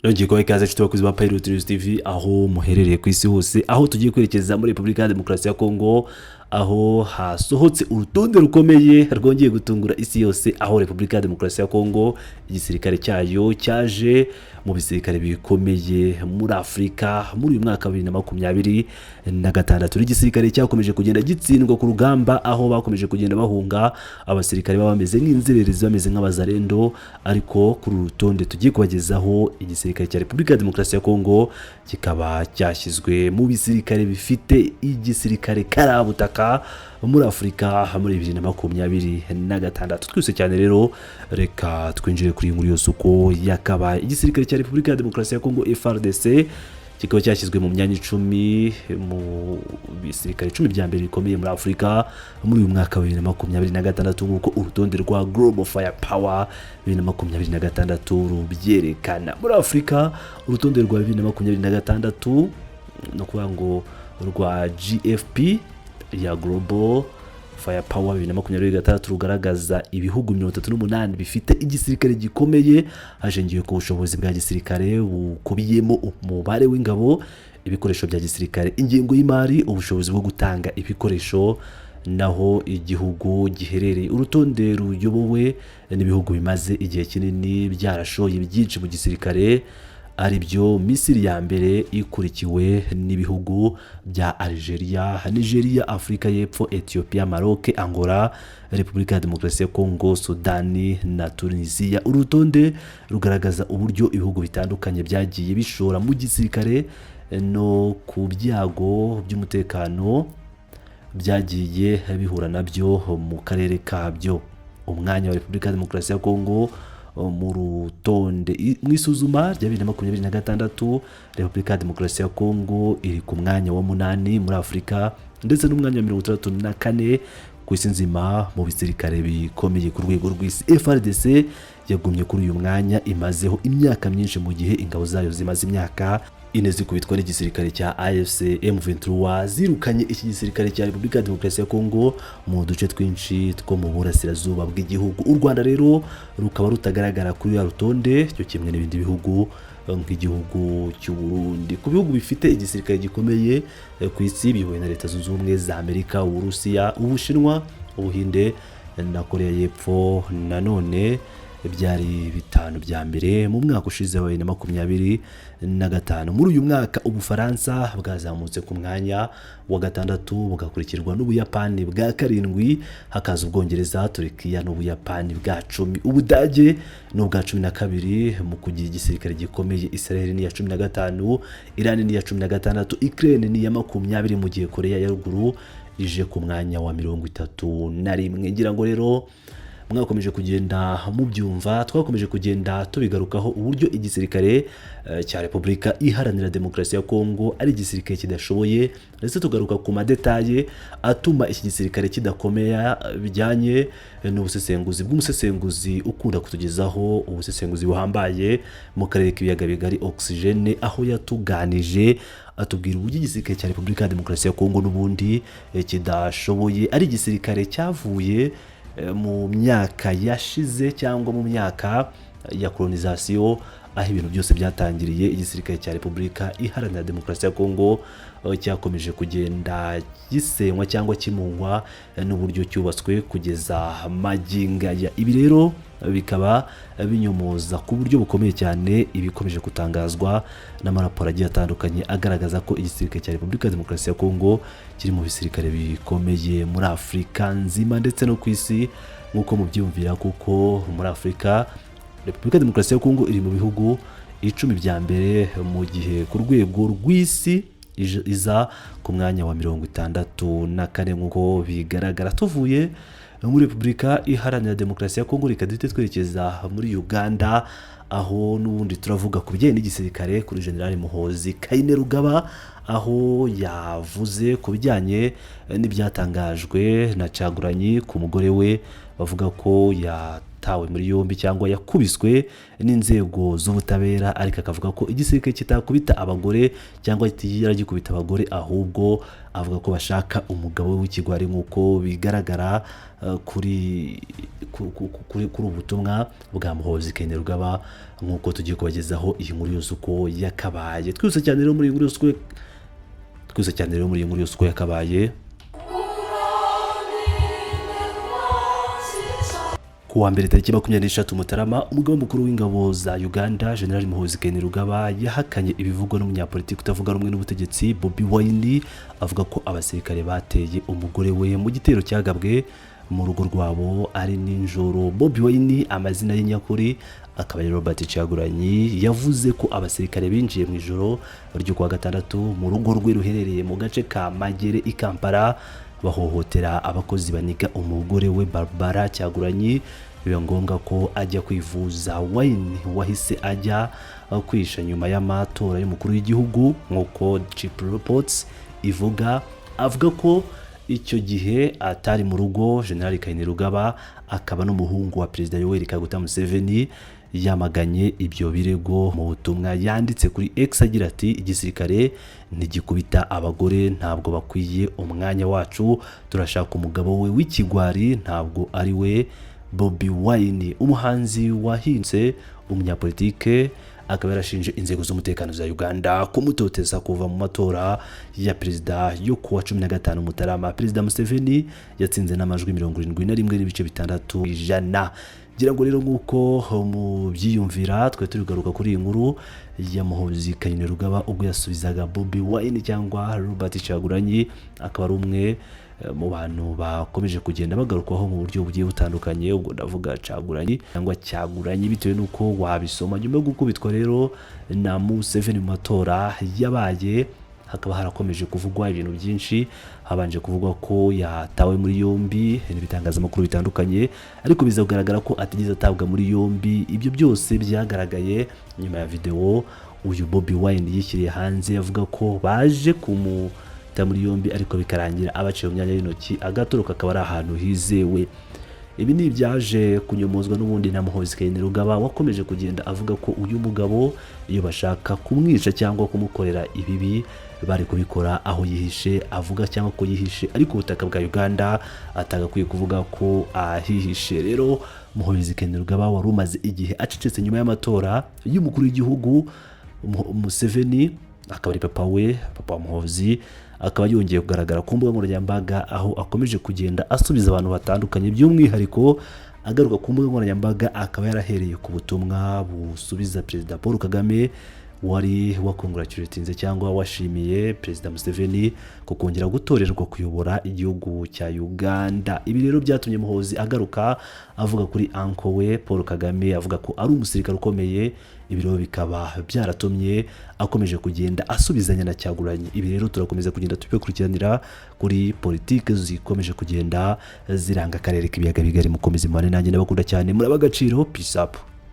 Nongeye kubaha ikaze nshuti bakozi ba Pilot News TV aho muherereye ku isi hose, aho tugiye kwerekeza muri Repubulika ya Demokarasi ya Kongo, aho hasohotse urutonde rukomeye rwongeye gutungura isi yose, aho Repubulika ya Demokarasi ya Kongo igisirikare cyayo cyaje mu bisirikare bikomeye muri Afurika muri uyu mwaka wa 2026. Igisirikare cyakomeje kugenda gitsindwa ku rugamba, aho bakomeje kugenda bahunga abasirikare baba bameze nk'inzererezi, bameze nk'abazarendo, ariko kuri uru rutonde tugiye kubagezaho igisirikare cya Repubulika ya Demokarasi ya Kongo kikaba cyashyizwe mu bisirikare bifite igisirikare karabutaka muri Afurika muri 2026. Twese cyane rero reka twinjire kuri inkuru yose uko yakabaye. Igisirikare cya Repubulika ya Demokarasi ya Kongo FARDC kikaba cyashyizwe mu myanya 10 mu bisirikare 10 bya mbere bikomeye muri Afurika muri uyu mwaka wa 2026, nk'uko urutonde rwa Global Firepower 2026 rubyerekana. Muri Afurika urutonde rwa 2026 no kuvuga ngo rwa GFP ya Global Firepower 2026 rugaragaza ibihugu 38 bifite igisirikare gikomeye, hashingiwe ku bushobozi bwa gisirikare bukubiyemo umubare w'ingabo, ibikoresho bya gisirikare, ingengo y'imari, ubushobozi bwo gutanga ibikoresho, naho igihugu giherereye. Urutonde ruyobowe n'ibihugu bimaze igihe kinini byarashoye byinshi mu gisirikare, ari byo Misiri ya mbere ikurikiwe n'ibihugu bya Algeria, Nigeria, Afrika y'Epfo, Ethiopia, Maroc, Angola, Repubulika ya Demokarasi ya Kongo, Sudani na Tunisia. Urutonde rugaragaza uburyo ibihugu bitandukanye byagiye bishora mu gisirikare no ku byago by'umutekano byagiye bihura nabyo mu karere kabyo. Umwanya wa Repubulika ya Demokarasi ya Kongo mu rutonde mu isuzuma rya 2026, Repubulika ya Demokarasi ya Kongo iri ku mwanya wa 8 muri Afurika ndetse n'umwanya wa 34 ku isi nzima mu bisirikare bikomeye ku rwego rw'isi. FARDC yagumye kuri uyu mwanya imazeho imyaka myinshi, mu gihe ingabo zayo zimaze imyaka ine zikubitwa n'igisirikare cya AFC M23 zirukanye iki gisirikare cya Repubulika ya Demokarasi ya Kongo mu duce twinshi two mu burasirazuba bw'igihugu. U Rwanda rero rukaba rutagaragara kuri ya rutonde, cyo kimwe n'ibindi bihugu nk'igihugu cy'u Burundi. Ku bihugu bifite igisirikare gikomeye ku isi bihuye na Leta Zunze Ubumwe za Amerika, Uburusiya, Ubushinwa, Ubuhinde na Korea y'Epfo. Nanone byari bitanu bya mbere mu mwaka ushize wa 2025. Muri uyu mwaka Ubufaransa bwazamutse ku mwanya wa 6, bugakurikirwa n'Ubuyapani bwa 7, hakaza Ubwongereza, Turkiya n'Ubuyapani bwa 10, Ubudage n'ubwa 12 mu kugira igisirikare gikomeye. Israel ni ya 15, Iran ni ya 16, Ukraine ni ya 20, mu gihe Korea ya ruguru ije ku mwanya wa 31. Ngira ngo rero mwakomeje kugenda mubyumva, twakomeje kugenda tubigarukaho uburyo igisirikare cya Repubulika Iharanira Demokarasi ya Kongo ari igisirikare kidashoboye, ndetse tugaruka ku madetaye atuma iki gisirikare kidakomeye bijyanye n'ubusesenguzi bw'umusesenguzi ukunda kutugezaho ubusesenguzi buhambaye mu karere k'ibiyaga bigari Oxygene, aho yatuganije atubwira uburyo igisirikare cya Repubulika ya Demokarasi ya Kongo n'ubundi kidashoboye, ari igisirikare cyavuye mu myaka yashize cyangwa mu myaka ya colonization, aho ibintu byose byatangiriye. Igisirikare cya Repubulika Iharanira Demokarasi ya Kongo cyakomeje kugenda gisenywa cyangwa kimungwa n'uburyo cyubatswe kugeza maginga ya. Ibi rero bikaba binyomoza ku buryo bukomeye cyane ibikomeje gutangazwa n'amaraporo agiye atandukanye agaragaza ko igisirikare cya Repubulika ya Demokarasi ya Kongo kiri mu bisirikare bikomeye muri Afurika nzima ndetse no ku isi nk'uko mubyumvira, kuko muri Afurika Repubulika ya Demokarasi ya Kongo iri mu bihugu 10 bya mbere, mu gihe ku rwego rw'isi iza ku mwanya wa 64 nk'uko bigaragara. Tuvuye muri Repubulika Iharanira Demokarasi ya Kongo reka duhite twerekeza muri Uganda, aho n'ubundi turavuga ku bijyanye n'igisirikare kuri General Muhoozi Kainerugaba, aho yavuze ku bijyanye n'ibyatangajwe na Cagulanyi ku mugore we, bavuga ko yatawe muri yombi cyangwa yakubiswe n'inzego z'ubutabera, ariko akavuga ko igisirikare kitakubita abagore cyangwa gikubita abagore, ahubwo avuga ko bashaka umugabo w'ikigwari nk'uko bigaragara kuri ubutumwa bwa Muhoozi Kainerugaba, nk'uko tugiye kubagezaho iyi nkuru yose uko yakabaye. Twese cyane rero muri iyi nkuru yose uko yakabaye. Kuwa mbere tariki 23 Mutarama, umugaba mukuru w'ingabo za Uganda General Muhoozi Kainerugaba yahakanye ibivugwa n'umunyapolitiki utavuga rumwe n'ubutegetsi Bobi Wine, avuga ko abasirikare bateye umugore we mu gitero cyagabwe mu rugo rwabo ari ninjoro. Bobi Wine amazina ye nyakuri akaba ari Robert Kyagulanyi, yavuze ko abasirikare binjiye mu ijoro ryo kuwa gatandatu mu rugo rwe ruherereye mu gace ka Magere i Kampala, bahohotera abakozi baniga umugore we Barbara Kyagulanyi, biba ngombwa ko ajya kwivuza. Wine wahise ajya kwisha nyuma y'amatora y'umukuru w'igihugu nk'uko Chip Reports ivuga, avuga ko icyo gihe atari mu rugo. General Kainerugaba akaba n'umuhungu wa Perezida Yoweri Kaguta Museveni yamaganye ibyo birego mu butumwa yanditse kuri X agira ati igisirikare ntigikubita abagore, ntabwo bakwiye umwanya wacu, turashaka umugabo we w'ikigwari, ntabwo ari we Bobi Wine. Umuhanzi wahinze umunyapolitike akaba yarashinje inzego z'umutekano za Uganda kumutoteza kuva mu matora ya perezida yo kuwa 15 Mutarama. Perezida Museveni yatsinze n'amajwi 71.6%. Gira ngo rero nk'uko mu byiyumvira twe turigaruka kuri iyi nkuru ya Muhoozi Kainerugaba ubwo yasubizaga Bobi Wine cyangwa Robert Kyagulanyi, akaba ari umwe mu bantu bakomeje kugenda bagarukwaho mu buryo bugiye butandukanye. Ubwo ndavuga Kyagulanyi cyangwa Kyagulanyi bitewe nuko wabisoma. Nyuma yo gukubitwa rero na Museveni mu matora yabaye, hakaba harakomeje kuvugwa ibintu byinshi. Habanje kuvugwa ko yatawe muri yombi n'ibitangazamakuru bitandukanye, ariko biza kugaragara ko atigeze atabwa muri yombi. Ibyo byose byagaragaye nyuma ya video uyu Bobi Wine yishyiriye hanze, avuga ko baje kumuta muri yombi ariko bikarangira abaciye mu myanya y'intoki agatoroka akaba ari ahantu hizewe. Ibi ni byaje kunyomozwa n'ubundi na Muhoozi Kainerugaba wakomeje kugenda avuga ko uyu mugabo iyo bashaka kumwica cyangwa kumukorera ibibi bari kubikora aho yihishe, avuga cyangwa ko yihishe ariko ubutaka bwa Uganda atagakwiye kuvuga ko ahihishe. Rero Muhoozi Kainerugaba wari umaze igihe acecetse nyuma y'amatora y'umukuru w'igihugu Museveni, akaba ari papa wa Muhoozi, akaba yongeye kugaragara ku mbuga nkoranyambaga aho akomeje kugenda asubiza abantu batandukanye, by'umwihariko agaruka ku mbuga nkoranyambaga akaba yarahereye ku butumwa busubiza Perezida Paul Kagame wari wakongratulatinze cyangwa washimiye Perezida Museveni ku kongera gutorerwa kuyobora igihugu cya Uganda. Ibi rero byatumye Muhoozi agaruka avuga kuri uncle we Paul Kagame, avuga ko ari umusirikare ukomeye. Ibi rero bikaba byaratumye akomeje kugenda asubizanya na Kyagulanyi. Ibi rero turakomeza kugenda tubikurikiranira kuri politike zikomeje kugenda ziranga akarere k'ibiyaga bigari. Mukomeze mane nanjye ndabakunda cyane, muri abagaciro. Peace up.